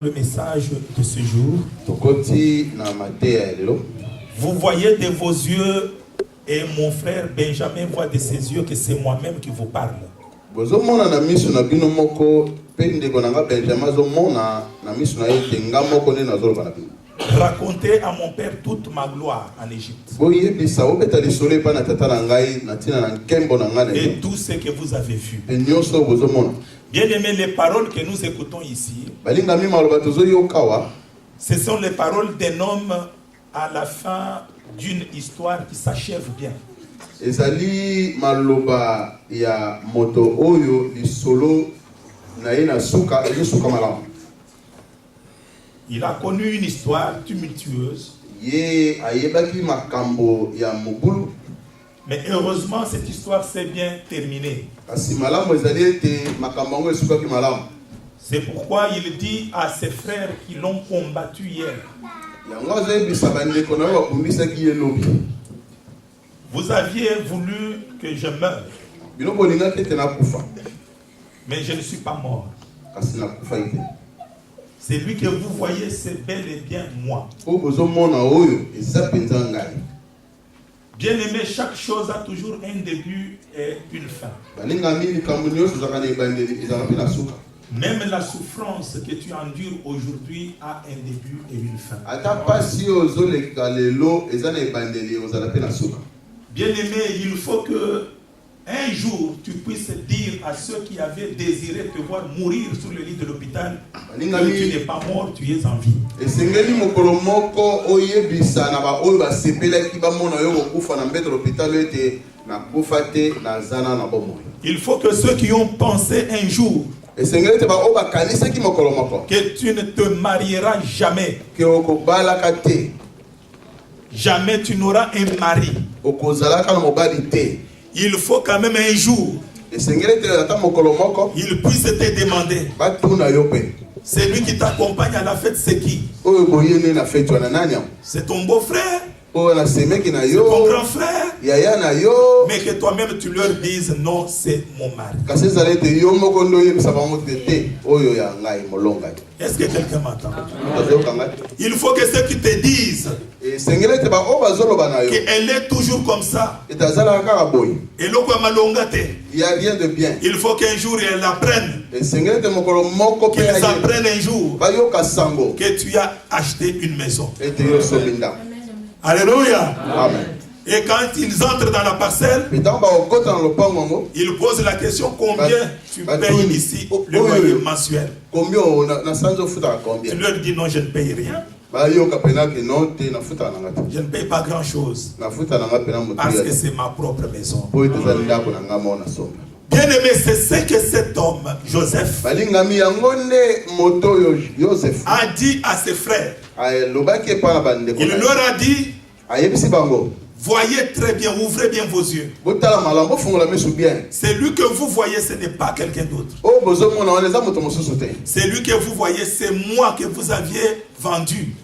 Le message de ce jour. Vous voyez de vos yeux, et mon frère Benjamin voit de ses yeux que c'est moi-même qui vous parle. Racontez à mon père toute ma gloire en Égypte. Et tout ce que vous avez vu. Bien aimé, les paroles que nous écoutons ici, ce sont les paroles d'un homme à la fin d'une histoire qui s'achève bien. Il a connu une histoire tumultueuse. Mais heureusement, cette histoire s'est bien terminée. C'est pourquoi il dit à ses frères qui l'ont combattu hier: vous aviez voulu que je meure, mais je ne suis pas mort. C'est lui que vous voyez, c'est bel et bien moi. Bien aimé, chaque chose a toujours un début et une fin. Même la souffrance que tu endures aujourd'hui a un début et une fin. Bien aimé, il faut que un jour tu puisses dire à ceux qui avaient désiré te voir mourir sur le lit de l'hôpital que tu n'es pas mort, tu es en vie. Il faut que ceux qui ont pensé un jour que tu ne te marieras jamais, jamais tu n'auras un mari, il faut quand même un jour il puisse te demander: c'est lui qui t'accompagne à la fête, c'est qui? C'est ton beau-frère? C'est ton grand frère? Mais que toi-même tu leur dises: non, c'est mon mari. Est-ce que quelqu'un m'entend? Il faut que ceux qui te disent qu'elle est toujours comme ça, il n'y a rien de bien. Il faut qu'un jour elle apprenne, qu'ils apprennent un jour que tu as acheté une maison. Alléluia. Amen. Et quand ils entrent dans la parcelle, ils posent la question: combien tu payes ici le loyer mensuel? Tu leur dis: non, je ne paye rien. Je ne paye pas grand chose parce que c'est ma propre maison. Bien aimé, c'est ce que cet homme, Joseph, a dit à ses frères. Il leur a dit: voyez très bien, ouvrez bien vos yeux. C'est lui que vous voyez, ce n'est pas quelqu'un d'autre. C'est lui que vous voyez, c'est moi que vous aviez vendu.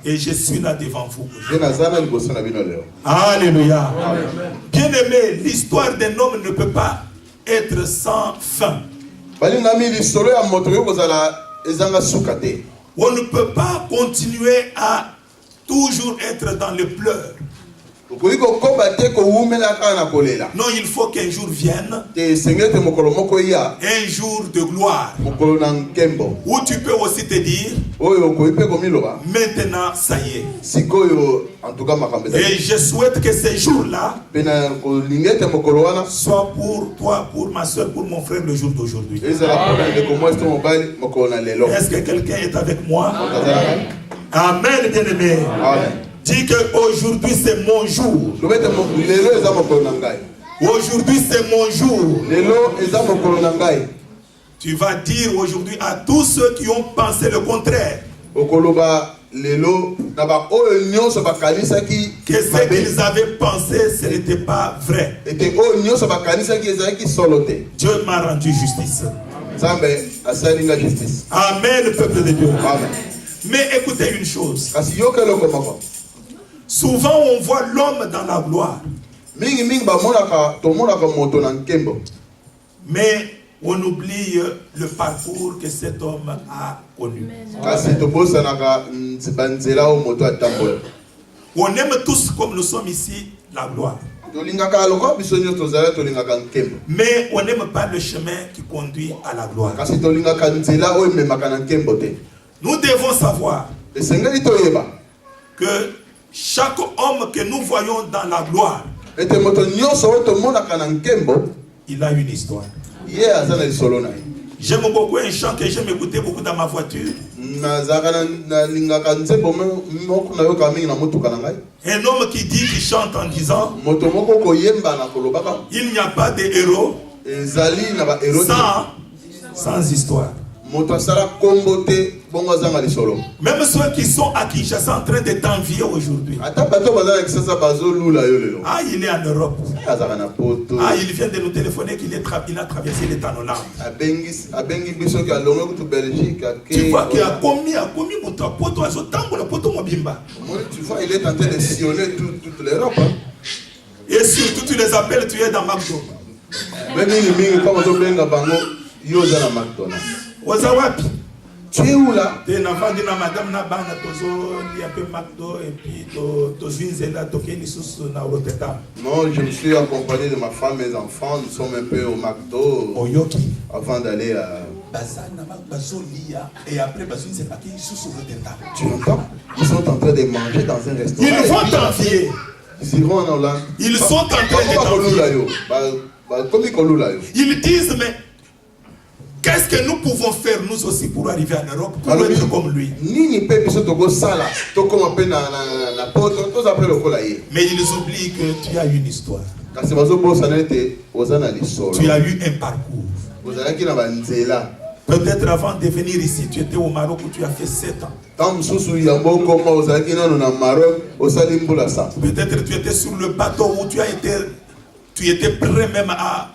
Et je suis là devant vous. Alléluia. Bien aimé, l'histoire d'un homme ne peut pas être sans fin. On ne peut pas continuer à toujours être dans le pleurs. Non, il faut qu'un jour vienne, un jour de gloire, où tu peux aussi te dire: maintenant ça y est. Et je souhaite que ces jours-là soient pour toi, pour ma soeur, pour mon frère, le jour d'aujourd'hui. Est-ce que quelqu'un est avec moi? Amen, bien-aimé. Dis que aujourd'hui c'est mon jour. Aujourd'hui c'est mon jour. Tu vas dire aujourd'hui à tous ceux qui ont pensé le contraire que ce qu'ils avaient pensé, ce n'était pas vrai. Dieu m'a rendu justice. Amen, le peuple de Dieu. Amen. Mais écoutez une chose. Souvent on voit l'homme dans la gloire. Mais on oublie le parcours que cet homme a connu. On aime tous, comme nous sommes ici, la gloire. Mais on n'aime pas le chemin qui conduit à la gloire. Nous devons savoir que chaque homme que nous voyons dans la gloire, il a une histoire. J'aime beaucoup un chant que j'aime écouter beaucoup dans ma voiture. Un homme qui dit, qui chante en disant, il n'y a pas de héros sans histoire. Même ceux qui sont à Kinshasa sont en train de t'envier aujourd'hui. Ah, il est en Europe. Ah, il vient de nous téléphoner qu'il a traversé les Tanola. Tu vois qu'il a commis tu vois, il est en train de sillonner toute l'Europe. Et surtout, tu les appelles, tu es dans McDo. Ozawapi. Tu es où là? Tu es dans madame Nabana, un peu McDo et puis non, je me suis accompagné de ma femme et mes enfants. Nous sommes un peu au McDo avant d'aller à. Et après, c'est pas qui tu entends? Ils sont en train de manger dans un restaurant. Ils vont t'envier. Ils iront en Hollande. Ils sont en train de t'envier. Ils disent, mais qu'est-ce que nous pouvons faire nous aussi pour arriver en Europe, pour être comme lui? Mais ils oublient que tu as une histoire. Tu as eu un parcours. Peut-être avant de venir ici, tu étais au Maroc où tu as fait 7 ans. Peut-être tu étais sur le bateau où tu étais prêt même à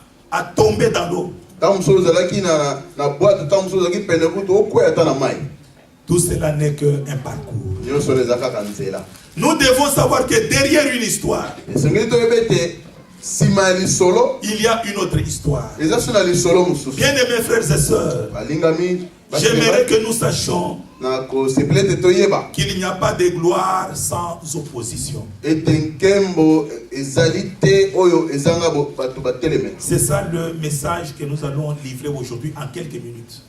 tomber dans l'eau. Tout cela n'est qu'un parcours. Nous devons savoir que derrière une histoire, il y a une autre histoire. Bien-aimés frères et sœurs, j'aimerais que nous sachions qu'il n'y a pas de gloire sans opposition. C'est ça le message que nous allons livrer aujourd'hui en quelques minutes.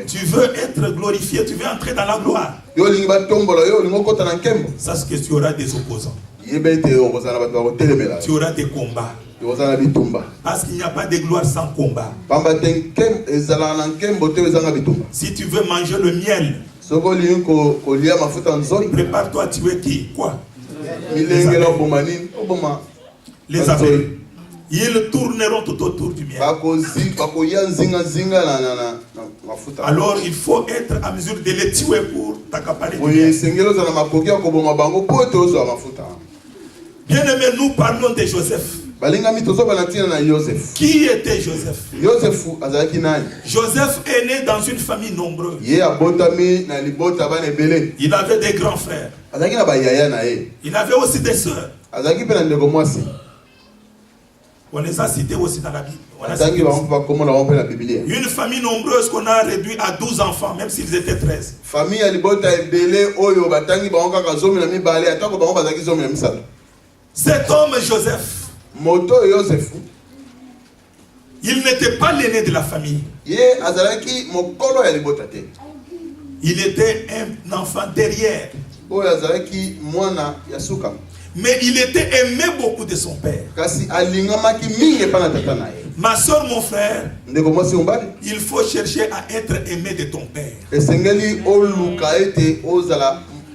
Tu veux être glorifié, tu veux entrer dans la gloire. Sache que tu auras des opposants. Tu auras des combats. Parce qu'il n'y a pas de gloire sans combat. Si tu veux manger le miel, prépare-toi, tu es qui? Quoi? Les abeilles. Ils tourneront tout autour du miel. Alors il faut être à mesure de les tuer pour t'accaparer du miel. Bien aimé, nous parlons de Joseph. Qui était Joseph? Joseph est né dans une famille nombreuse. Il avait des grands frères. Il avait aussi des sœurs. On les a cités aussi dans la Bible. Une famille nombreuse qu'on a réduit à 12 enfants, même s'ils étaient 13. Cet homme Joseph, il n'était pas l'aîné de la famille. Il était un enfant derrière. Mais il était aimé beaucoup de son père. Ma soeur, mon frère, il faut chercher à être aimé de ton père.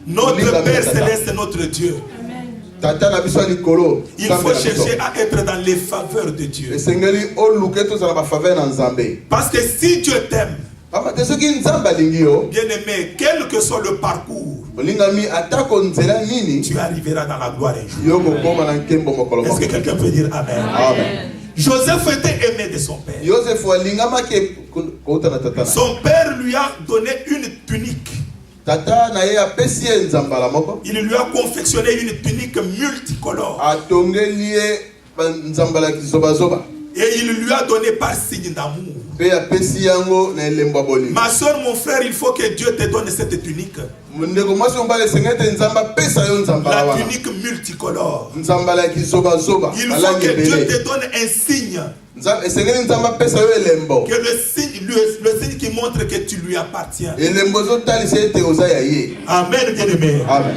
Notre Père céleste est notre Dieu. Il faut chercher à être dans les faveurs de Dieu. Parce que si Dieu t'aime, bien aimé, quel que soit le parcours, tu arriveras dans la gloire un jour. Est-ce que quelqu'un peut dire Amen? Amen. Joseph était aimé de son père. Son père lui a donné une tunique. Il lui a confectionné une tunique multicolore. Et il lui a donné par signe d'amour. Ma soeur, mon frère, il faut que Dieu te donne cette tunique. La tunique multicolore. Il faut que Dieu te donne un signe. Que le signe qui montre que tu lui appartiens. Amen, bien-aimé. Amen.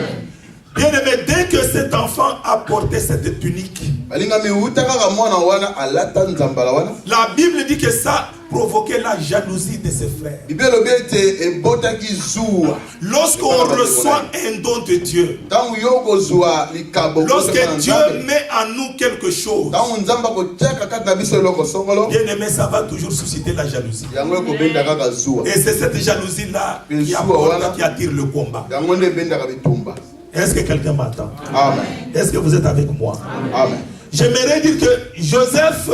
Bien-aimé, dès que cet enfant a porté cette tunique, la Bible dit que ça provoquait la jalousie de ses frères. Lorsqu'on reçoit un don de Dieu, lorsque Dieu met en nous quelque chose, bien-aimé, ça va toujours susciter la jalousie. Et c'est cette jalousie-là qui attire le combat. Est-ce que quelqu'un m'entend? Amen. Est-ce que vous êtes avec moi? Amen. J'aimerais dire que Joseph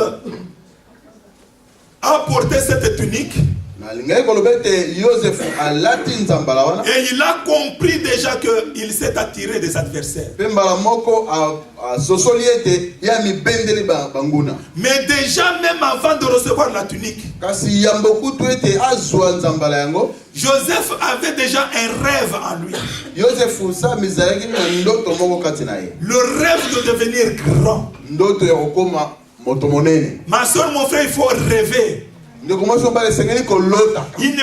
a porté cette tunique. Et il a compris déjà qu'il s'est attiré des adversaires. Mais déjà, même avant de recevoir la tunique, Joseph avait déjà un rêve en lui. Le rêve de devenir grand. Ma soeur, mon frère, il faut rêver. Il ne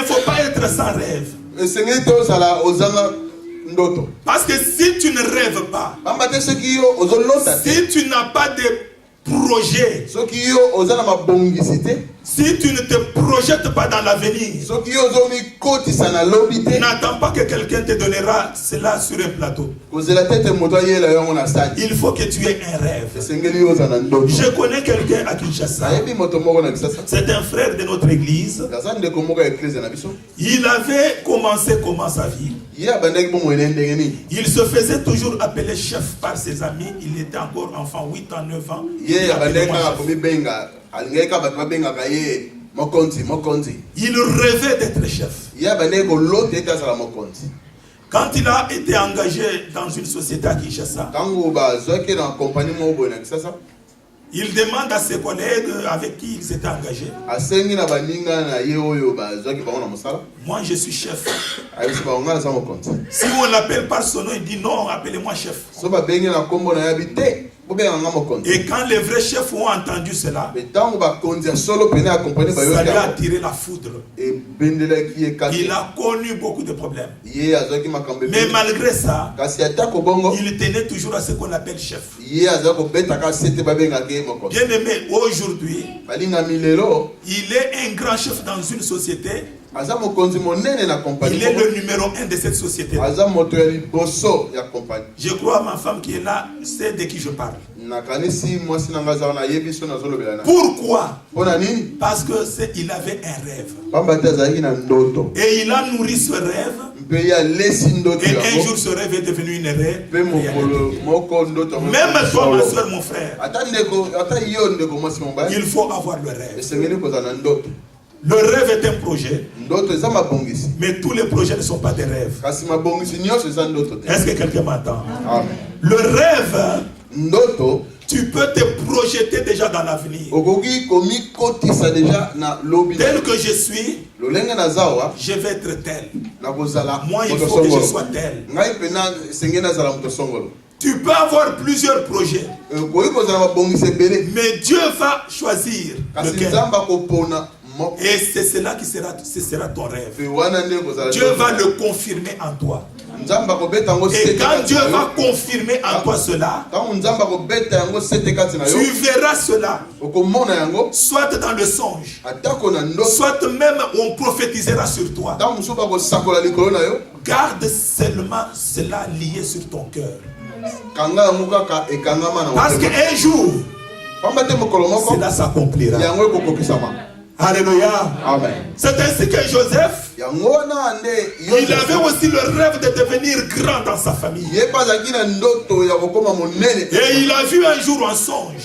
faut pas être sans rêve. Parce que si tu ne rêves pas, si tu n'as pas de projet, si tu ne te projettes pas dans l'avenir, n'attends pas que quelqu'un te donnera cela sur un plateau. Il faut que tu aies un rêve. Je connais quelqu'un à Kinshasa. C'est un frère de notre église. Il avait commencé comment sa vie? Il se faisait toujours appeler chef par ses amis. Il était encore enfant, 8 ans, 9 ans. Il rêvait d'être chef. Quand il a été engagé dans une société à Kinshasa, il demande à ses collègues avec qui il s'était engagé. Moi, je suis chef. Si on l'appelle par son nom, il dit non, appelez-moi chef. Et quand les vrais chefs ont entendu cela, ça lui a attiré la foudre. Il a connu beaucoup de problèmes. Mais malgré ça, il tenait toujours à ce qu'on appelle chef. Bien aimé, aujourd'hui, il est un grand chef dans une société. Il est le numéro 1 de cette société. Je crois à ma femme qui est là, c'est de qui je parle. Pourquoi? Parce que il avait un rêve. Et il a nourri ce rêve. Et un jour ce rêve est devenu une rêve. Même toi, ma soeur, mon frère, il faut avoir le rêve. Le rêve est un projet. Mais tous les projets ne sont pas des rêves. Est-ce que quelqu'un m'entend? Le rêve, tu peux te projeter déjà dans l'avenir. Tel que je suis, je vais être tel. Moi, il faut que je sois tel. Tu peux avoir plusieurs projets. Mais Dieu va choisir lequel. Et c'est cela qui sera ton rêve. Dieu va le confirmer en toi. Et quand Dieu va confirmer en toi cela, tu verras cela, soit dans le songe, soit même on prophétisera sur toi. Garde seulement cela lié sur ton cœur. Parce qu'un jour, cela s'accomplira. Alléluia. Amen. C'est ainsi que Joseph, il avait aussi le rêve de devenir grand dans sa famille. Et il a vu un jour un songe.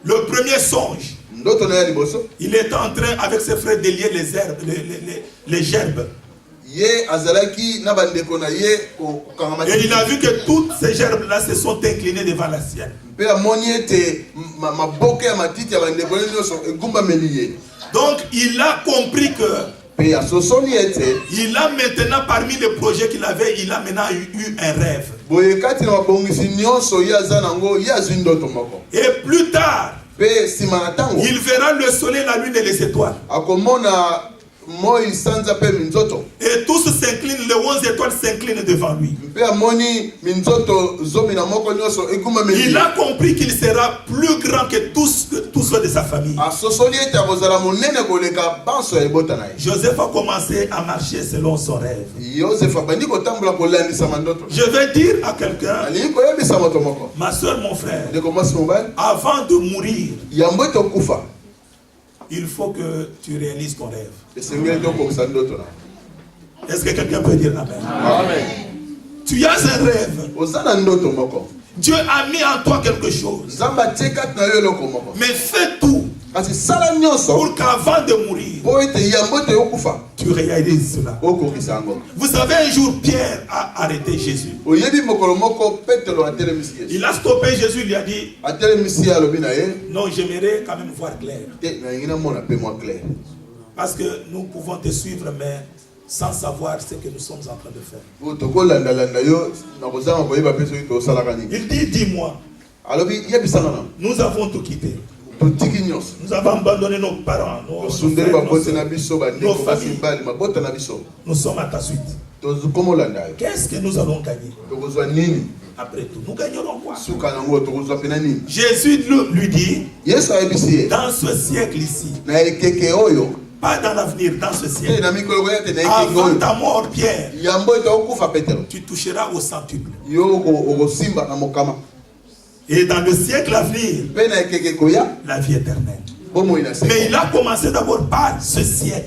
Le premier songe, il était en train avec ses frères de lier les gerbes. Et il a vu que toutes ces gerbes-là se sont inclinées devant la sienne. Donc il a compris que il a maintenant, parmi les projets qu'il avait, il a maintenant eu un rêve. Et plus tard, il verra le soleil, la lune et les étoiles. Et tous s'inclinent, les 11 étoiles s'inclinent devant lui. Il a compris qu'il sera plus grand que tous ceux de sa famille. Joseph a commencé à marcher selon son rêve. Je vais dire à quelqu'un, ma soeur, mon frère, avant de mourir, il faut que tu réalises ton rêve. Est-ce que quelqu'un peut dire amen? Amen. Tu as un rêve. Dieu a mis en toi quelque chose. Mais fais tout pour qu'avant de mourir, tu réalises cela. Vous savez, un jour, Pierre a arrêté Jésus. Il a stoppé Jésus, il lui a dit, non, j'aimerais quand même voir clair. Parce que nous pouvons te suivre, mais sans savoir ce que nous sommes en train de faire. Il dit, dis-moi, nous avons tout quitté. Nous avons abandonné nos parents, nos frères, nos familles. Nous sommes à ta suite. Qu'est-ce que nous allons gagner? Après tout, nous gagnerons quoi? Jésus lui dit, dans ce siècle ici, pas dans l'avenir, dans ce siècle, avant ta mort, Pierre, tu toucheras au centuple. Et dans le siècle à venir, la vie éternelle. Mais il a commencé d'abord par ce siècle.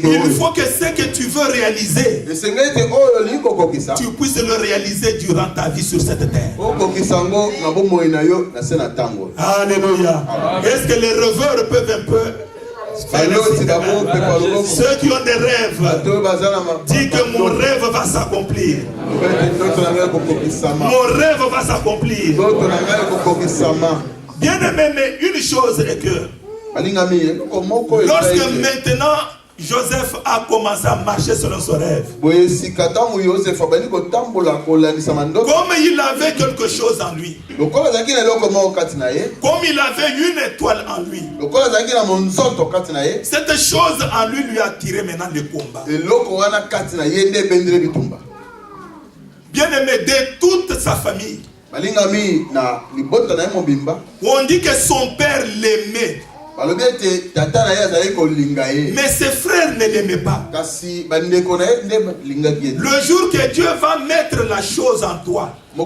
Il faut que ce que tu veux réaliser, tu puisses le réaliser durant ta vie sur cette terre. Alléluia. Est-ce que les rêveurs peuvent un peu... Ceux qui ont des rêves, disent que mon rêve va s'accomplir. Mon rêve va s'accomplir. Bien aimé, mais une chose est que lorsque maintenant Joseph a commencé à marcher selon son rêve, comme il avait quelque chose en lui, comme il avait une étoile en lui, cette chose en lui a tiré maintenant le combat. Bien aimé, de toute sa famille, on dit que son père l'aimait, mais ses frères ne l'aimaient pas. Le jour que Dieu va mettre la chose en toi, le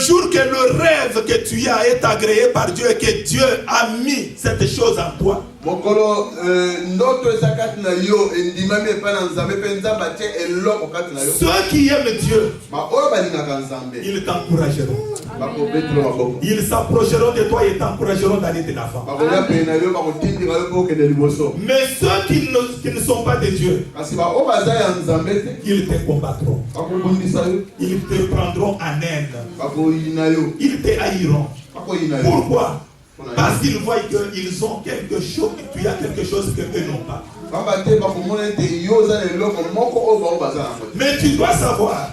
jour que le rêve que tu as est agréé par Dieu et que Dieu a mis cette chose en toi, ceux qui aiment Dieu, ils t'encourageront. Ils s'approcheront de toi et t'encourageront d'aller de l'avant. Mais ceux qui ne sont pas de Dieu, ils te combattront. Ils te prendront en haine. Ils te haïront. Pourquoi? Parce qu'ils voient qu'ils ont quelque chose, tu as quelque chose que eux n'ont pas. Mais tu dois savoir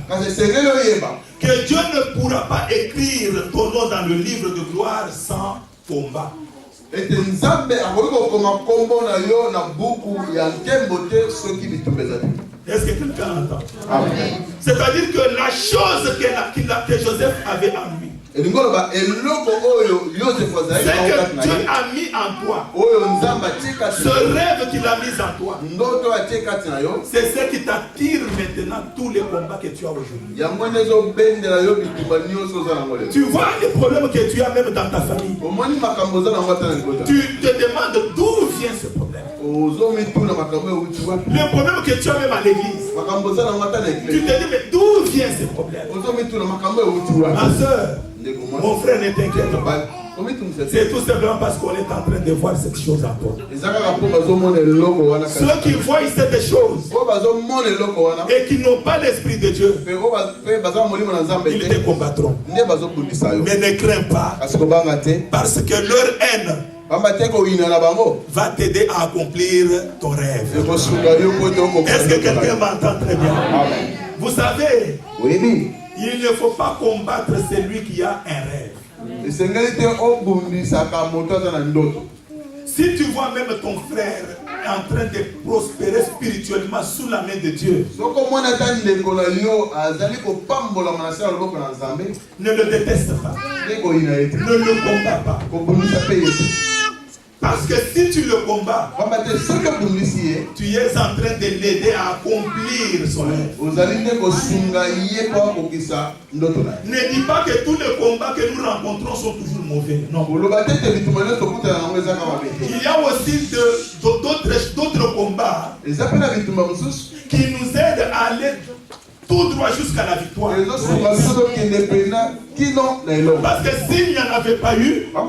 que Dieu ne pourra pas écrire ton nom dans le livre de gloire sans combat. Est-ce que quelqu'un entend? C'est-à-dire que la chose que Joseph avait en lui, c'est que Dieu a mis en toi, ce rêve qu'il a mis en toi, c'est ce qui t'attire maintenant tous les combats que tu as aujourd'hui. Tu vois les problèmes que tu as même dans ta famille. Tu te demandes d'où vient ce problème. Le problème que tu as même à l'église, tu te dis mais d'où vient ce problème? Ma soeur, mon frère, ne t'inquiète pas. C'est tout simplement parce qu'on est en train de voir cette chose en toi. Ceux qui voient cette chose et qui n'ont pas l'esprit de Dieu, ils te combattront. Mais ne crains pas, parce que leur haine va t'aider à accomplir ton rêve. Est-ce que quelqu'un m'entend très bien? Vous savez, il ne faut pas combattre celui qui a un rêve. Si tu vois même ton frère en train de prospérer spirituellement sous la main de Dieu, ne le déteste pas, ne le combat pas. Parce que si tu le combats, tu es en train de l'aider à accomplir son rêve. Ne dis pas que tous les combats que nous rencontrons sont toujours mauvais. Non. Il y a aussi d'autres combats qui nous aident à aller tout droit jusqu'à la victoire. Parce que s'il n'y en avait pas eu, nous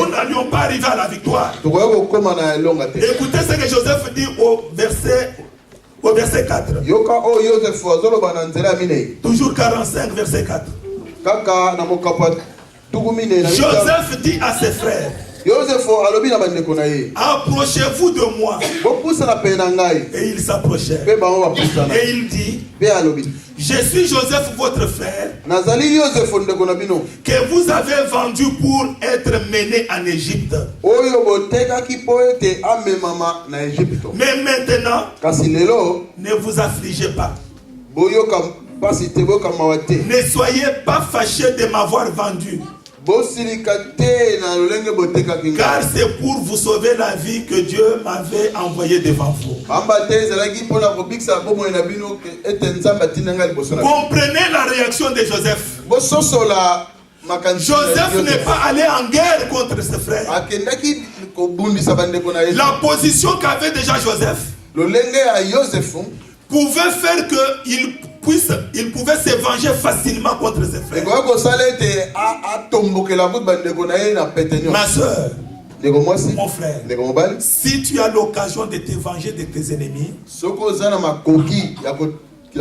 n'allions pas arriver à la victoire. Écoutez ce que Joseph dit au verset 4. Toujours 45, verset 4. Joseph dit à ses frères, approchez-vous de moi. Et ils s'approchèrent. Et il dit, je suis Joseph votre frère, que vous avez vendu pour être mené en Égypte. Mais maintenant, ne vous affligez pas. Ne soyez pas fâchés de m'avoir vendu. Car c'est pour vous sauver la vie que Dieu m'avait envoyé devant vous. Comprenez la réaction de Joseph. Joseph n'est pas allé en guerre contre ses frères. La position qu'avait déjà Joseph pouvait faire qu'il pouvait se venger facilement contre ses frères. Ma soeur, mon frère, si tu as l'occasion de te venger de tes ennemis, ne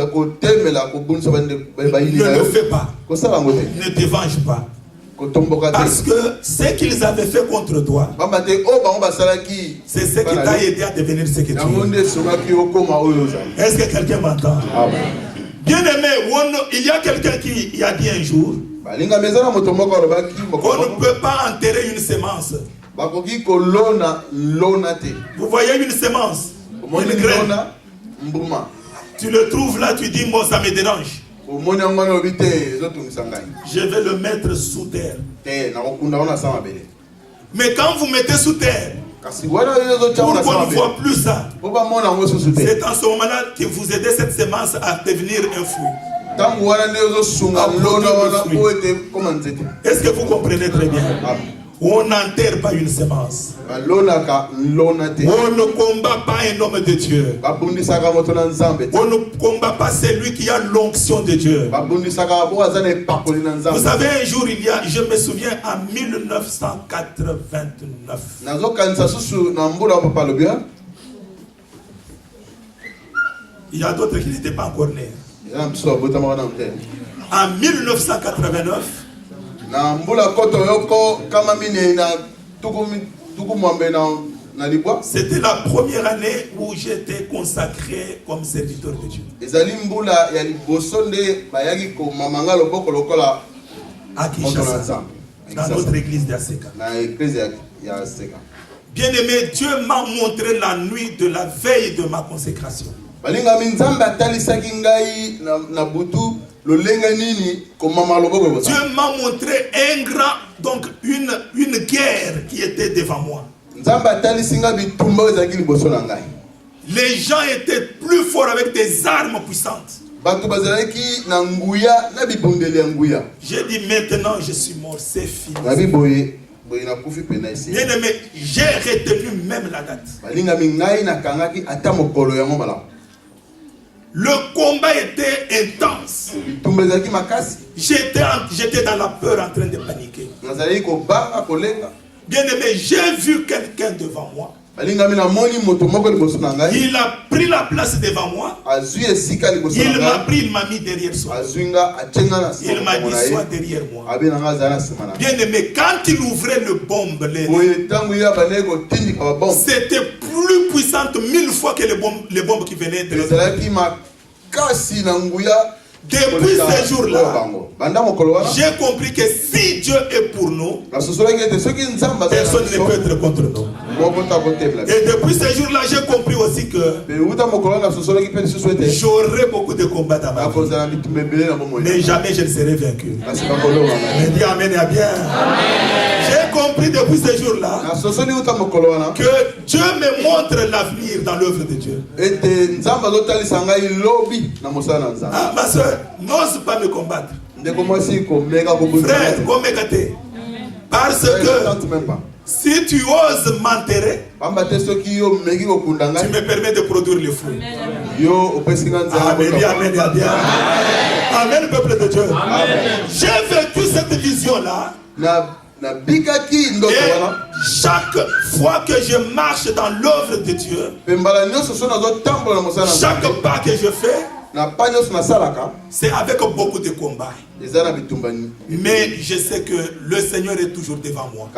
le fais pas. Ne te venge pas. Parce que ce qu'ils avaient fait contre toi, c'est ce qui t'a aidé à devenir ce que tu es. Est-ce que quelqu'un m'entend? Bien aimé, il y a quelqu'un qui a dit un jour, on ne peut pas enterrer une semence. Vous voyez une semence, une graine. Tu le trouves là, tu dis, moi ça me dérange. Je vais le mettre sous terre. Mais quand vous mettez sous terre, pour qu'on ne voit plus ça, c'est en ce moment-là que vous aidez cette semence à devenir un fruit. Est-ce que vous comprenez très bien? On n'enterre pas une semence. On ne combat pas un homme de Dieu. On ne combat pas celui qui a l'onction de Dieu. Vous savez, un jour, je me souviens, en 1989. Il y a d'autres qui n'étaient pas encore nés. En 1989, c'était la première année où j'étais consacré comme serviteur de Dieu. À Kinshasa, dans notre église d'Aseka. Bien aimé, Dieu m'a montré la nuit de la veille de ma consécration. Dieu m'a montré un grand, donc une guerre qui était devant moi. Les gens étaient plus forts avec des armes puissantes. J'ai dit maintenant je suis mort, c'est fini. Bien aimé, j'ai retenu même la date. Le combat était intense. J'étais dans la peur en train de paniquer. Bien aimé, j'ai vu quelqu'un devant moi. Il a pris la place devant moi. Il m'a pris, il m'a mis derrière soi. Il m'a dit, sois derrière moi. Bien aimé, quand il ouvrait le bombe, c'était plus puissant 1000 fois que les bombes qui venaient de Depuis ce jour-là, j'ai compris que si Dieu est pour nous, personne ne peut être contre nous. Et depuis ce jour-là, j'ai compris aussi que j'aurai beaucoup de combats dans ma vie, mais jamais je ne serai vaincu. Mais dis amen et bien. J'ai compris depuis ce jour-là que Dieu me montre l'avenir dans l'œuvre de Dieu. Ah, ma soeur, n'ose pas me combattre. Frère, parce que si tu oses m'enterrer, tu me permets de produire le fruit. Amen, amen, amen. Amen, peuple de Dieu. J'ai vécu cette vision-là. Et chaque fois que je marche dans l'œuvre de Dieu, chaque pas que je fais, c'est avec beaucoup de combats. Mais je sais que le Seigneur est toujours devant moi.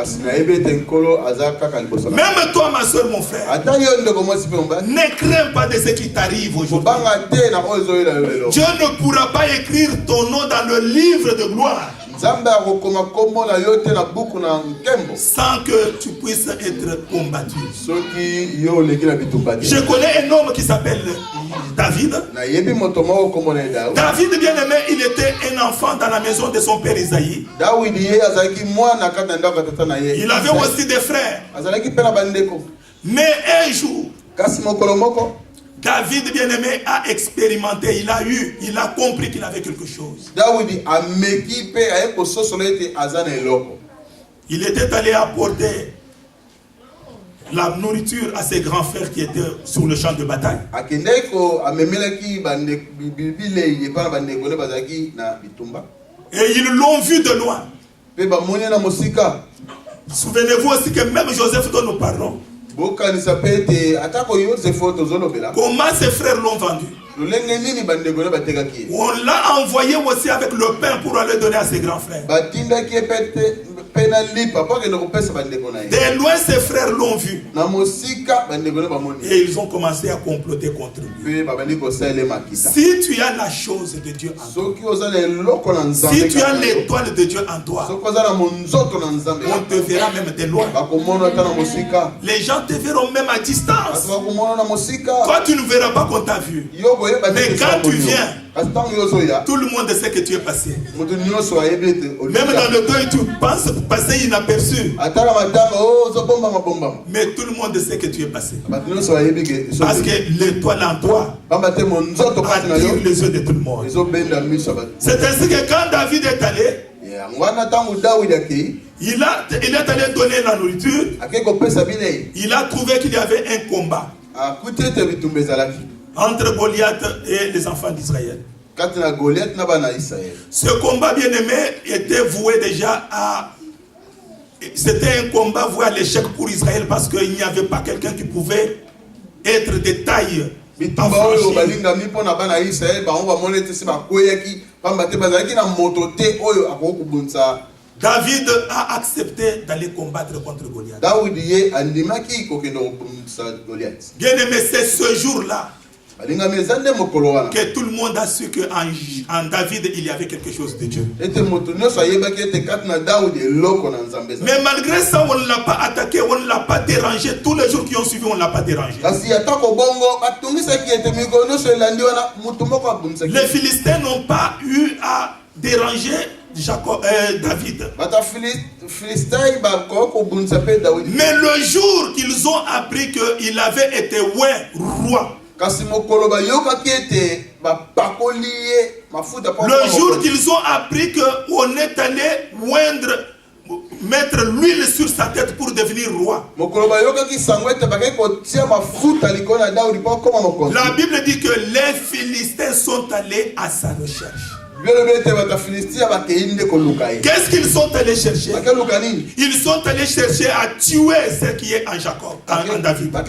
Même toi, ma soeur, mon frère, ne crains pas de ce qui t'arrive aujourd'hui. Dieu ne pourra pas écrire ton nom dans le livre de gloire sans que tu puisses être combattu. Je connais un homme qui s'appelle David. David, bien aimé, il était un enfant dans la maison de son père Isaïe. Il avait aussi des frères. Mais un jour, David, bien aimé, a expérimenté, il a compris qu'il avait quelque chose. Il était allé apporter la nourriture à ses grands frères qui étaient sur le champ de bataille. Et ils l'ont vu de loin. Souvenez-vous aussi que même Joseph dont nous parlons, comment ses frères l'ont vendu? On l'a envoyé aussi avec le pain pour aller donner à ses grands frères. De loin, ses frères l'ont vu. Et ils ont commencé à comploter contre lui. Si tu as la chose de Dieu en toi, si tu as l'étoile de Dieu en toi, on te verra même de loin. Les gens te verront même à distance. Toi, tu ne verras pas qu'on t'a vu. Mais quand tu viens, tout le monde sait que tu es passé. Même dans le temps, tu penses passer inaperçu. Mais tout le monde sait que tu es passé. Parce que l'étoile en toi attire les yeux de tout le monde. C'est ainsi que quand David est allé, il est allé donner la nourriture. Il a trouvé qu'il y avait un combat entre Goliath et les enfants d'Israël. Ce combat, bien aimé, était voué déjà à... C'était un combat voué à l'échec pour Israël parce qu'il n'y avait pas quelqu'un qui pouvait être de taille. David a accepté d'aller combattre contre Goliath. Bien aimé, c'est ce jour-là que tout le monde a su qu'en David il y avait quelque chose de Dieu. Mais malgré ça, on ne l'a pas attaqué, on ne l'a pas dérangé. Tous les jours qui ont suivi, on ne l'a pas dérangé. Les Philistins n'ont pas eu à déranger David. Mais le jour qu'ils ont appris qu'il avait été roi, le jour qu'ils ont appris qu'on est allé oindre mettre l'huile sur sa tête pour devenir roi. La Bible dit que les Philistins sont allés à sa recherche. Qu'est-ce qu'ils sont allés chercher? Ils sont allés chercher à tuer ce qui est en Jacob, en David. Bien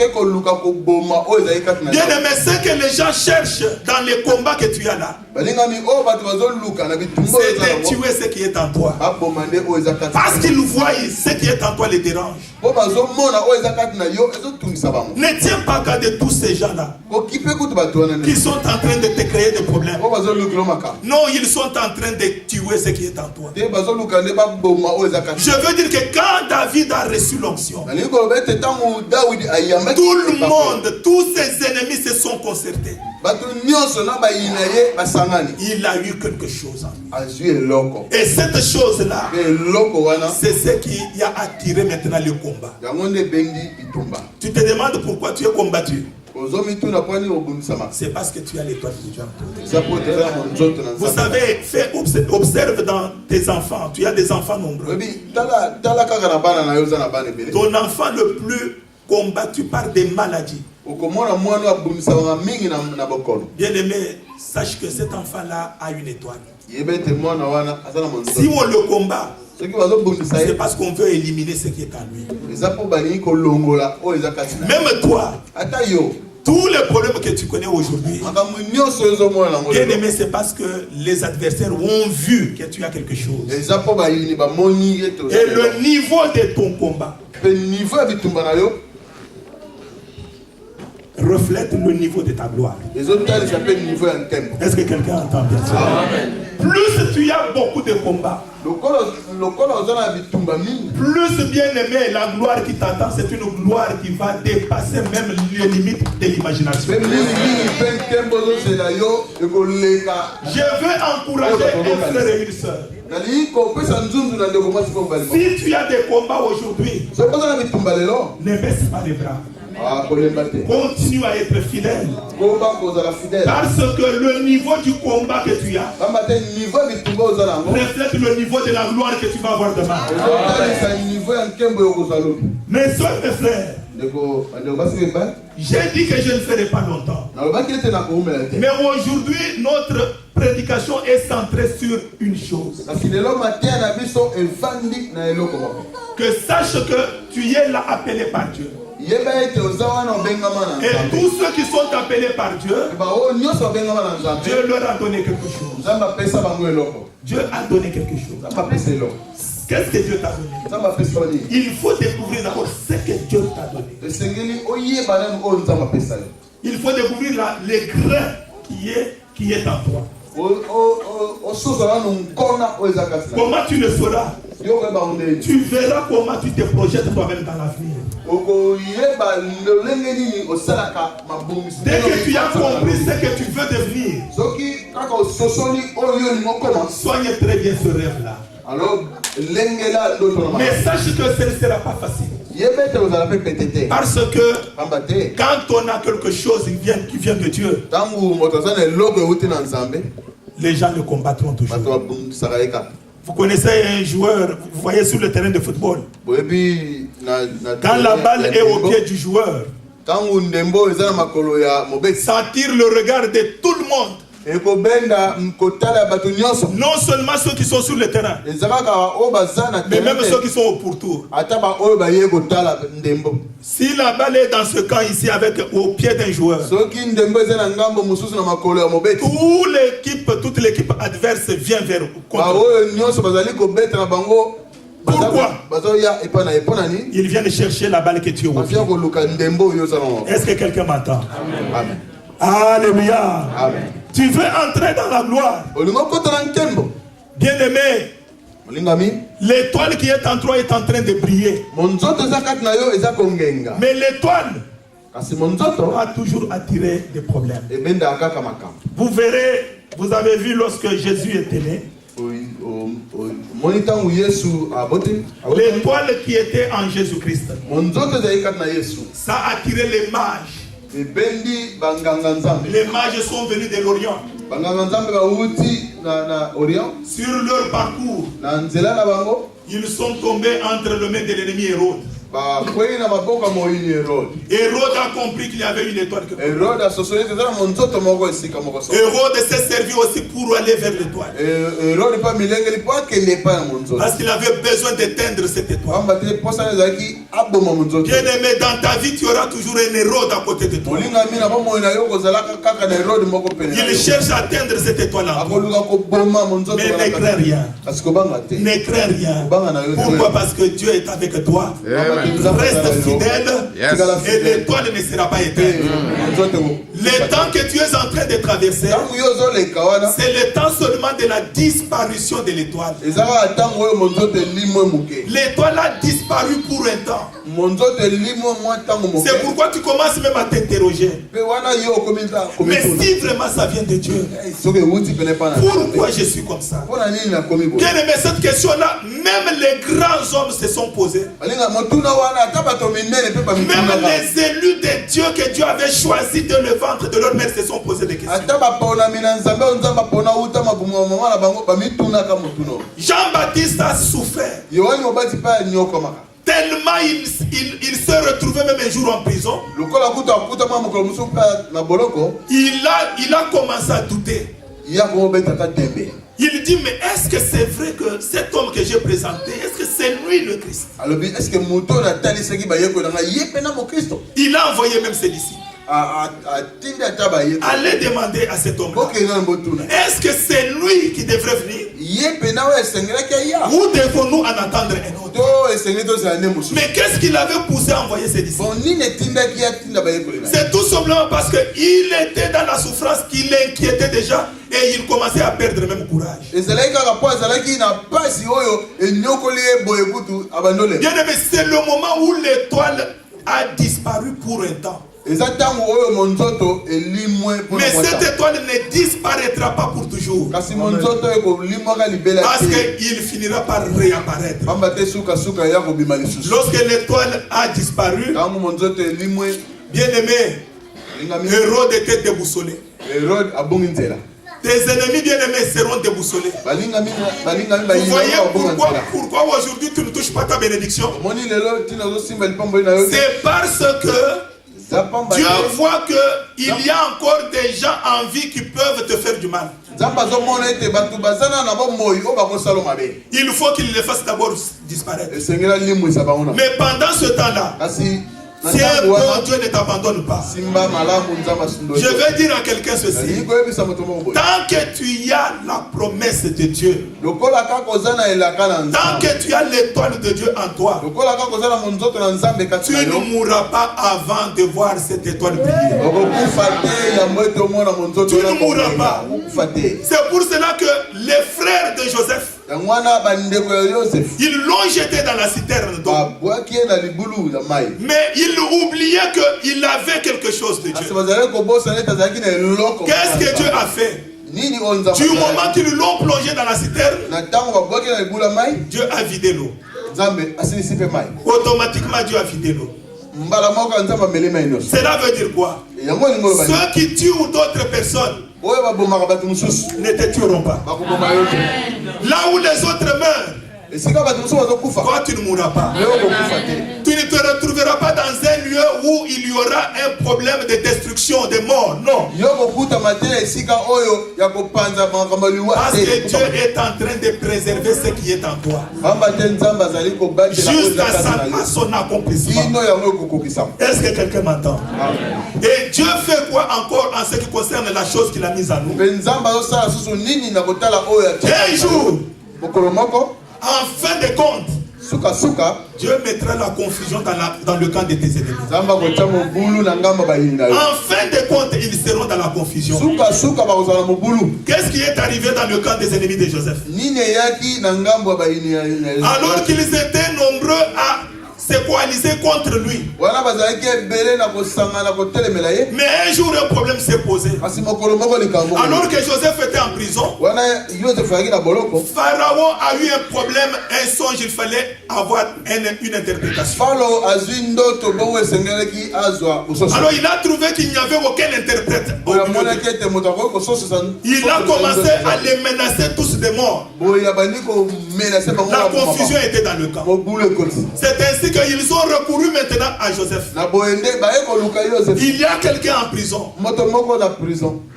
aimé, ce que les gens cherchent dans les combats que tu as là, c'est de tuer ce qui est en toi. Parce qu'ils voient ce qui est en toi les dérange. Ne tiens pas compte de tous ces gens-là qui sont en train de te créer des problèmes. Non, ils sont en train de tuer ce qui est en toi. Je veux dire que quand David a reçu l'onction, tout le monde, tous ses ennemis se sont concertés. Il a eu quelque chose en lui. Et cette chose-là, c'est ce qui a attiré maintenant le combat. Tu te demandes pourquoi tu es combattu. C'est parce que tu as l'étoile de Dieu. Vous savez, observe dans tes enfants. Tu as des enfants nombreux. Ton enfant le plus combattu par des maladies. Bien aimé, sache que cet enfant-là a une étoile. Si on le combat, c'est parce qu'on veut éliminer ce qui est en lui. Même toi, tous les problèmes que tu connais aujourd'hui, bien aimé, c'est parce que les adversaires ont vu que tu as quelque chose. Et le niveau de ton combat reflète le niveau de ta gloire. Est-ce que quelqu'un entend bien ça? Plus tu as beaucoup de combats, plus bien aimé, la gloire qui t'attend, c'est une gloire qui va dépasser même les limites de l'imagination. Je veux encourager un frère et une soeur. Si tu as des combats aujourd'hui, ne baisse pas les bras. Continue à être fidèle. Parce que le niveau du combat que tu as reflète le niveau de la gloire que tu vas avoir demain. Mes soeurs et frères, j'ai dit que je ne ferai pas longtemps. Mais aujourd'hui, notre prédication est centrée sur une chose. Que sache que tu es là appelé par Dieu. Et tous ceux qui sont appelés par Dieu, Dieu leur a donné quelque chose. Dieu a donné quelque chose. Qu'est-ce que Dieu t'a donné? Il faut découvrir d'abord ce que Dieu t'a donné. Il faut découvrir les grains qui est en toi. Comment tu le feras? Tu verras comment tu te projettes toi-même dans l'avenir. Dès que tu as compris ce que tu veux devenir, soigne très bien ce rêve-là. Mais sache que ce ne sera pas facile. Parce que quand on a quelque chose qui vient de Dieu, les gens le combattront toujours. Vous connaissez un joueur, vous voyez sur le terrain de football, quand la balle est au pied du joueur, ça attire le regard de tout le monde. Non seulement ceux qui sont sur le terrain, mais même ceux qui sont au pourtour. Si la balle est dans ce camp ici au pied d'un joueur, toute l'équipe adverse vient vers contre. Pourquoi? Ils viennent chercher la balle que tu as au pied. Est-ce que quelqu'un m'entend? Amen. Alléluia. Amen. Tu veux entrer dans la gloire. Bien aimé, l'étoile qui est en toi est en train de briller. Mais l'étoile a toujours attiré des problèmes. Vous verrez, vous avez vu lorsque Jésus était né, l'étoile qui était en Jésus-Christ, ça a attiré les mages. Les mages sont venus de l'Orient. Sur leur parcours, Ils sont tombés entre les mains de l'ennemi Hérode. Hérode a compris qu'il y avait une étoile. Hérode s'est servi aussi pour aller vers l'étoile. Parce qu'il avait besoin d'éteindre cette étoile. Bien aimé, dans ta vie, tu auras toujours un Hérode à côté de toi. Il cherche à atteindre cette étoile-là. Mais ne crains rien. Ne crains rien. Pourquoi? Parce que Dieu est avec toi. Reste fidèle, et l'étoile ne sera pas éteinte. Le temps que tu es en train de traverser, c'est le temps seulement de la disparition de l'étoile. L'étoile a disparu pour un temps. C'est pourquoi tu commences même à t'interroger. Mais si vraiment ça vient de Dieu, pourquoi je suis comme ça? Bien aimé, cette question-là, même les grands hommes se sont posés. Même les élus de Dieu que Dieu avait choisi de le ventre de leur mère se sont posés des questions. Jean-Baptiste a souffert. Tellement il s'est retrouvé même un jour en prison. Il a commencé à douter. Il dit, mais est-ce que c'est vrai que cet homme que j'ai présenté, est-ce que c'est lui le Christ? Il a envoyé même celui-ci. Allez demander à cet homme-là, est-ce que c'est lui qui devrait venir? Ou devons-nous en attendre un autre? Mais qu'est-ce qu'il avait poussé à envoyer ses disciples? C'est tout simplement parce qu'il était dans la souffrance qui l'inquiétait déjà et il commençait à perdre même courage. Bien aimé, c'est le moment où l'étoile a disparu pour un temps. Mais cette étoile ne disparaîtra pas pour toujours. Parce qu'il finira par réapparaître. Lorsque l'étoile a disparu, bien aimé, Hérode était déboussolé. Tes ennemis bien-aimés seront déboussolés. Vous voyez pourquoi aujourd'hui tu ne touches pas ta bénédiction? C'est parce que Dieu voit qu'il y a encore des gens en vie qui peuvent te faire du mal. Il faut qu'il les fasse d'abord disparaître. Mais pendant ce temps-là, si un bon Dieu ne t'abandonne pas, je vais dire à quelqu'un ceci. Tant que tu as la promesse de Dieu, tant que tu as l'étoile de Dieu en toi, tu ne mourras pas avant de voir cette étoile briller. Tu ne mourras pas. C'est pour cela que les frères de Joseph, ils l'ont jeté dans la citerne d'eau. Mais ils oubliaient qu'il avait quelque chose de Dieu. Qu'est-ce que Dieu a fait? Du moment qu'ils l'ont plongé dans la citerne, Dieu a vidé l'eau. Automatiquement Dieu a vidé l'eau. Cela veut dire quoi? Ceux qui tuent d'autres personnes ne te tueront pas. Là où les autres meurent, toi tu ne mourras pas. Tu ne te retrouveras pas dans un lieu où il y aura un problème de destruction, de mort. Non. Parce que Dieu est en train de préserver ce qui est en toi, jusqu'à son accomplissement. Est-ce que quelqu'un m'entend? Et Dieu fait quoi encore en ce qui concerne la chose qu'il a mise à nous? Un jour, en fin de compte, Dieu mettra la confusion dans le camp de tes ennemis. En fin de compte, ils seront dans la confusion. Qu'est-ce qui est arrivé dans le camp des ennemis de Joseph? Alors qu'ils étaient nombreux à se coaliser contre lui. Mais un jour, un problème s'est posé. Alors que Joseph était en prison, Pharaon a eu un problème, un songe, il fallait avoir une interprétation. Alors il a trouvé qu'il n'y avait aucun interprète. Il a commencé à les menacer tous de mort. La confusion était dans le camp. C'est ainsi qu'ils ont recouru maintenant à Joseph. Il y a quelqu'un en prison.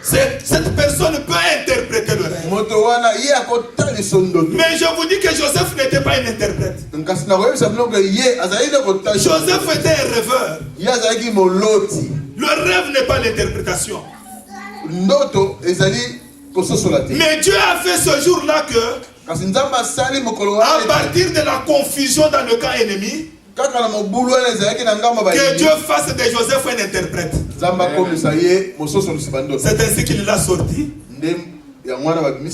Cette personne peut interpréter le rêve. Mais je vous dis que Joseph n'était pas un interprète. Joseph était un rêveur. Le rêve n'est pas l'interprétation. Mais Dieu a fait ce jour-là que, à partir de la confusion dans le camp ennemi, que Dieu fasse de Joseph un interprète. C'est ainsi qu'il l'a sorti.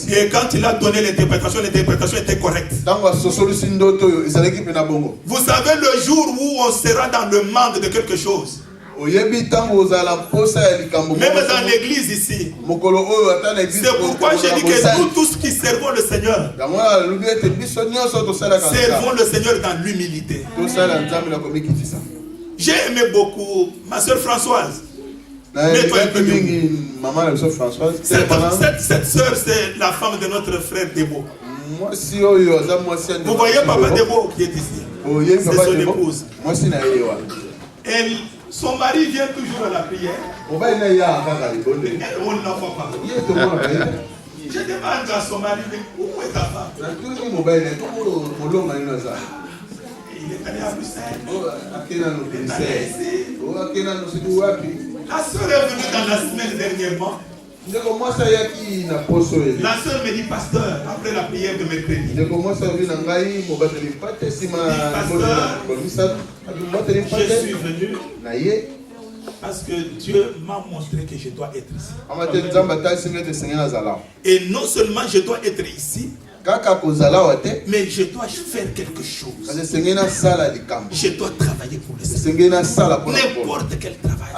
Et quand il a donné l'interprétation était correcte. Vous savez, le jour où on sera dans le manque de quelque chose, même dans l'église ici, c'est pourquoi j'ai dit que nous tous qui servons le Seigneur, servons le Seigneur dans l'humilité. J'ai aimé beaucoup ma soeur Françoise. Cette soeur, c'est la femme de notre frère Debo. Vous voyez Papa Debo qui est ici. C'est son épouse. Son mari vient toujours à la prière. On ne la voit pas. Je demande à son mari, où est ta femme? Il est allé à Bruxelles. La soeur est venue dans la semaine dernièrement. La soeur me dit, pasteur, après la prière de mercredi, je suis venu parce que Dieu m'a montré que je dois être ici. Et non seulement je dois être ici, mais je dois faire quelque chose. Je dois travailler pour le Seigneur. N'importe quel travail.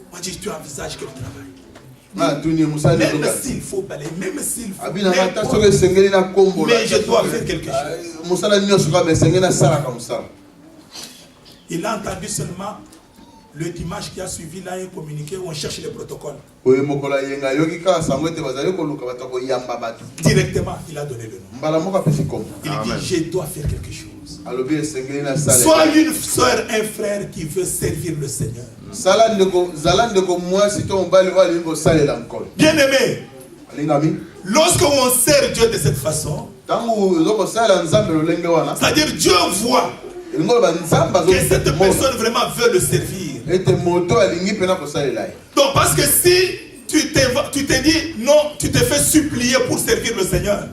Moi, je dis, tu envisages quel travail? Même s'il faut balayer, même s'il faut mais je dois faire quelque chose. Il a entendu seulement le dimanche qui a suivi là un communiqué où on cherche les protocoles. Directement, il a donné le nom. Il dit, je dois faire quelque chose. Sois une soeur, un frère qui veut servir le Seigneur. Bien aimé, lorsque on sert Dieu de cette façon, c'est-à-dire Dieu voit que cette personne vraiment veut le servir. Donc parce que si tu te dis non, tu te fais supplier pour servir le Seigneur,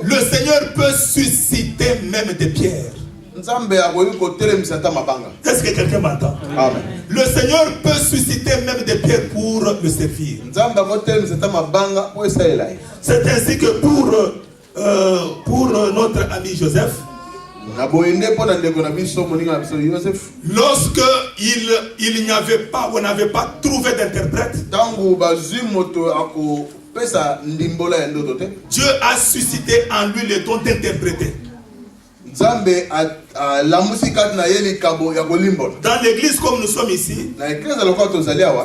le Seigneur peut susciter même des pierres. Est-ce que quelqu'un m'entend? Le Seigneur peut susciter même des pierres pour le servir. C'est ainsi que pour notre ami Joseph, lorsque il n'y avait pas, on n'avait pas trouvé d'interprète, Dieu a suscité en lui le don d'interpréter. Dans l'église comme nous sommes ici,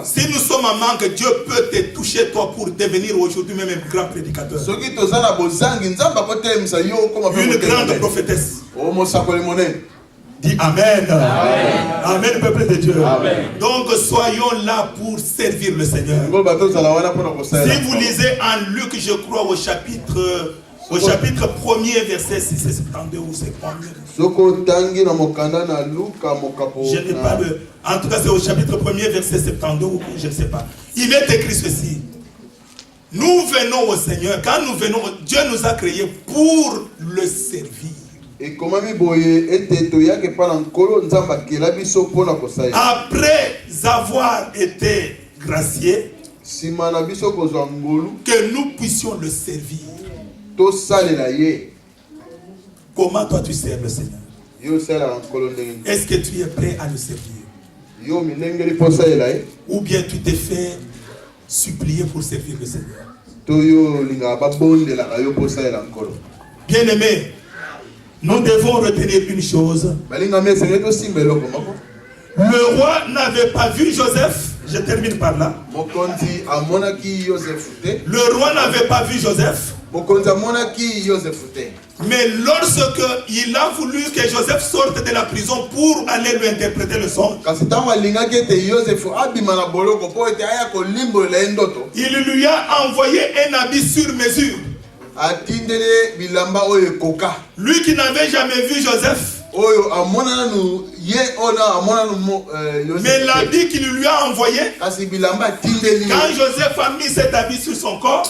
si nous sommes en manque, Dieu peut te toucher toi pour devenir aujourd'hui même un grand prédicateur. Une grande prophétesse. Dis Amen. Amen. Amen, peuple de Dieu. Amen. Donc soyons là pour servir le Seigneur. Si vous lisez en Luc, je crois au chapitre 1er, verset 6 et 72 ou c'est combien? Je n'ai pas de... En tout cas, c'est au chapitre 1er, verset 72 ou je ne sais pas. Il est écrit ceci. Nous venons au Seigneur. Quand nous venons, Dieu nous a créés pour le servir. Après avoir été graciés, que nous puissions le servir. Comment toi tu sers le Seigneur? Est-ce que tu es prêt à le servir? Ou bien tu t'es fait supplier pour servir le Seigneur? Bien aimé, nous devons retenir une chose. Le roi n'avait pas vu Joseph. Je termine par là. Le roi n'avait pas vu Joseph. Mais lorsque il a voulu que Joseph sorte de la prison pour aller lui interpréter le songe, il lui a envoyé un habit sur mesure. Lui qui n'avait jamais vu Joseph, mais l'habit qu'il lui a envoyé, quand Joseph a mis cet habit sur son corps,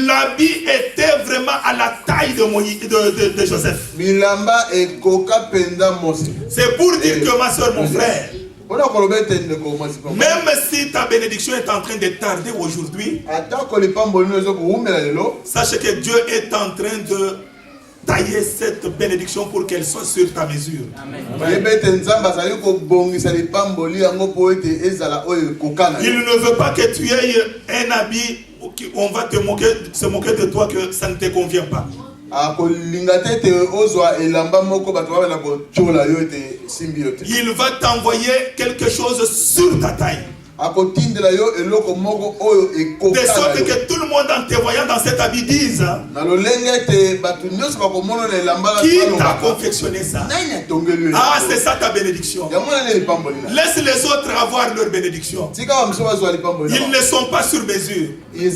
l'habit était vraiment à la taille de Joseph. C'est pour dire que ma soeur, mon frère, même si ta bénédiction est en train de tarder aujourd'hui, sache que Dieu est en train de tailler cette bénédiction pour qu'elle soit sur ta mesure. Il ne veut pas que tu aies un habit où on va se moquer de toi, que ça ne te convient pas. Il va t'envoyer quelque chose sur ta taille. De sorte que tout le monde en te voyant dans cet habit dise: qui t'a confectionné ça? Ah, c'est ça ta bénédiction. Laisse les autres avoir leur bénédiction. Ils ne sont pas sur mesure. Mais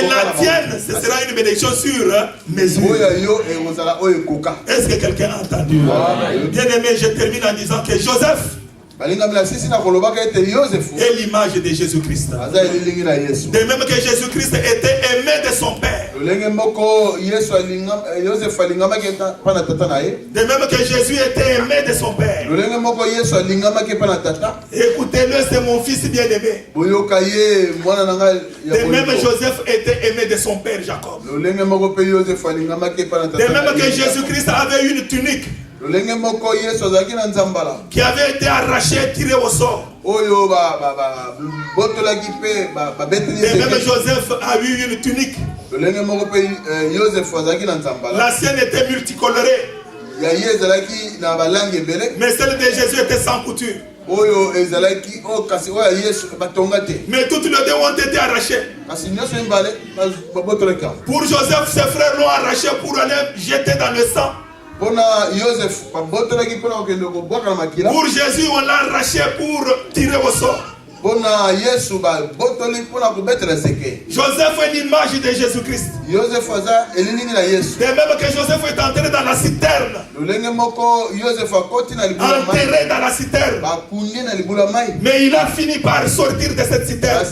la tienne, ce sera une bénédiction sur mesure. Est-ce que quelqu'un a entendu? Bien aimé, je termine en disant que Joseph est l'image de Jésus-Christ. De même que Jésus-Christ était aimé de son Père. De même que Jésus était aimé de son Père. Écoutez-le, c'est mon fils bien-aimé. De même Joseph était aimé de son père Jacob. De même que Jésus-Christ avait une tunique qui avait été arrachée, tirée au sort. De même Joseph a eu une tunique. La sienne était multicolorée. Mais celle de Jésus était sans couture. Mais toutes les deux ont été arrachées. Pour Joseph, ses frères l'ont arraché pour aller jeter dans le sang. Pour Jésus, on l'a arraché pour tirer au sort. Joseph est l'image de Jésus-Christ. De même que Joseph est entré dans la citerne. Enterré dans la citerne. Mais il a fini par sortir de cette citerne.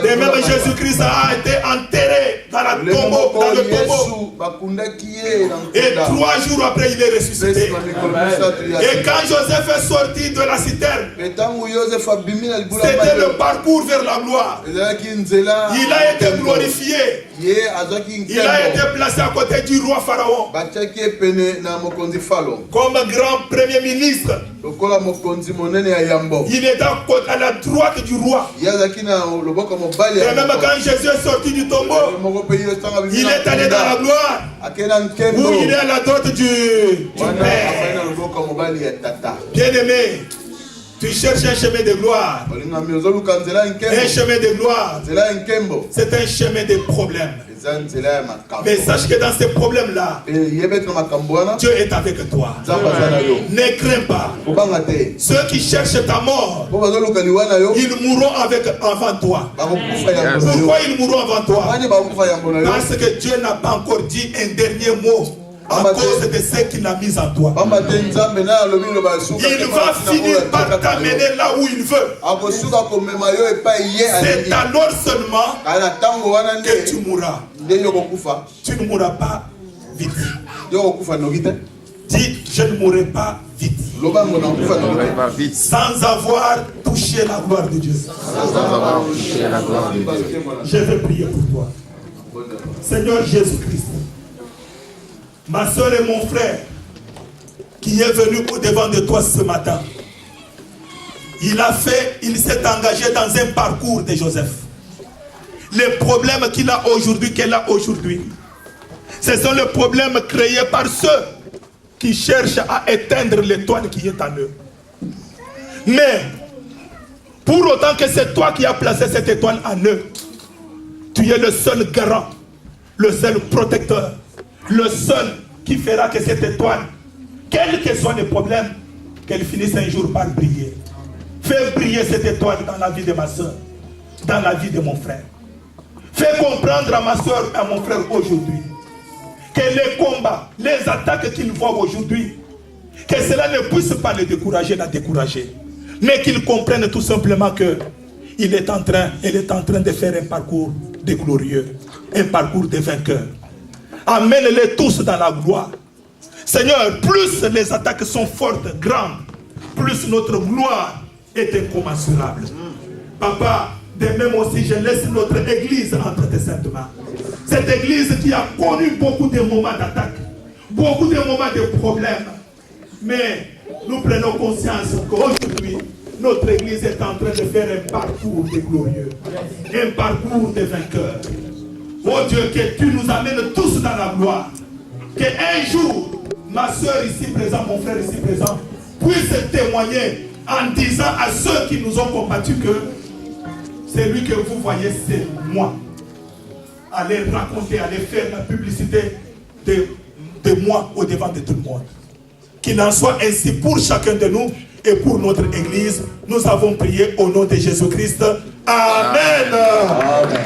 De même Jésus-Christ a été enterré dans le tombeau. Et 3 jours après, il est ressuscité. Et quand Joseph est sorti de la citerne, c'était le parcours vers la gloire. Il a été glorifié. Il a été placé à côté du roi Pharaon comme grand premier ministre. Il est à la droite du roi. Et même quand Jésus est sorti du tombeau, il est allé dans la gloire où il est à la droite du Père. Bien aimé, tu cherches un chemin de gloire. Un chemin de gloire, c'est un chemin de problèmes. Mais sache que dans ces problèmes-là, Dieu est avec toi. Ne crains pas. Ceux qui cherchent ta mort, ils mourront avant toi. Pourquoi ils mourront avant toi? Parce que Dieu n'a pas encore dit un dernier mot à cause de ce qu'il a mis en toi. Il va finir par t'amener là où il veut. C'est alors seulement que tu mourras. Tu ne mourras pas vite. Dis, je ne mourrai pas vite. Sans avoir touché la gloire de Dieu. Je vais prier pour toi. Seigneur Jésus-Christ, ma soeur et mon frère qui est venu au-devant de toi ce matin, il s'est engagé dans un parcours de Joseph. Les problèmes qu'il a aujourd'hui, qu'elle a aujourd'hui, ce sont les problèmes créés par ceux qui cherchent à éteindre l'étoile qui est en eux. Mais, pour autant que c'est toi qui as placé cette étoile en eux, tu es le seul garant, le seul protecteur, le seul qui fera que cette étoile, quels que soient les problèmes, qu'elle finisse un jour par briller. Fais briller cette étoile dans la vie de ma soeur, dans la vie de mon frère. Fais comprendre à ma soeur et à mon frère aujourd'hui que les combats, les attaques qu'ils voient aujourd'hui, que cela ne puisse pas les décourager, mais qu'ils comprennent tout simplement que elle est en train de faire un parcours de glorieux, un parcours de vainqueur. Amène-les tous dans la gloire. Seigneur, plus les attaques sont fortes, grandes, plus notre gloire est incommensurable. Papa, de même aussi, je laisse notre église entre tes saintes mains. Cette église qui a connu beaucoup de moments d'attaque, beaucoup de moments de problèmes. Mais nous prenons conscience qu'aujourd'hui, notre église est en train de faire un parcours de glorieux, un parcours de vainqueurs. Oh Dieu, que tu nous amènes tous dans la gloire. Qu'un jour, ma soeur ici présente, mon frère ici présent, puisse témoigner en disant à ceux qui nous ont combattus que celui que vous voyez, c'est moi. Allez raconter, allez faire la publicité de moi au devant de tout le monde. Qu'il en soit ainsi pour chacun de nous et pour notre église. Nous avons prié au nom de Jésus-Christ. Amen.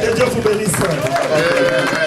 Que Dieu vous bénisse. Amen.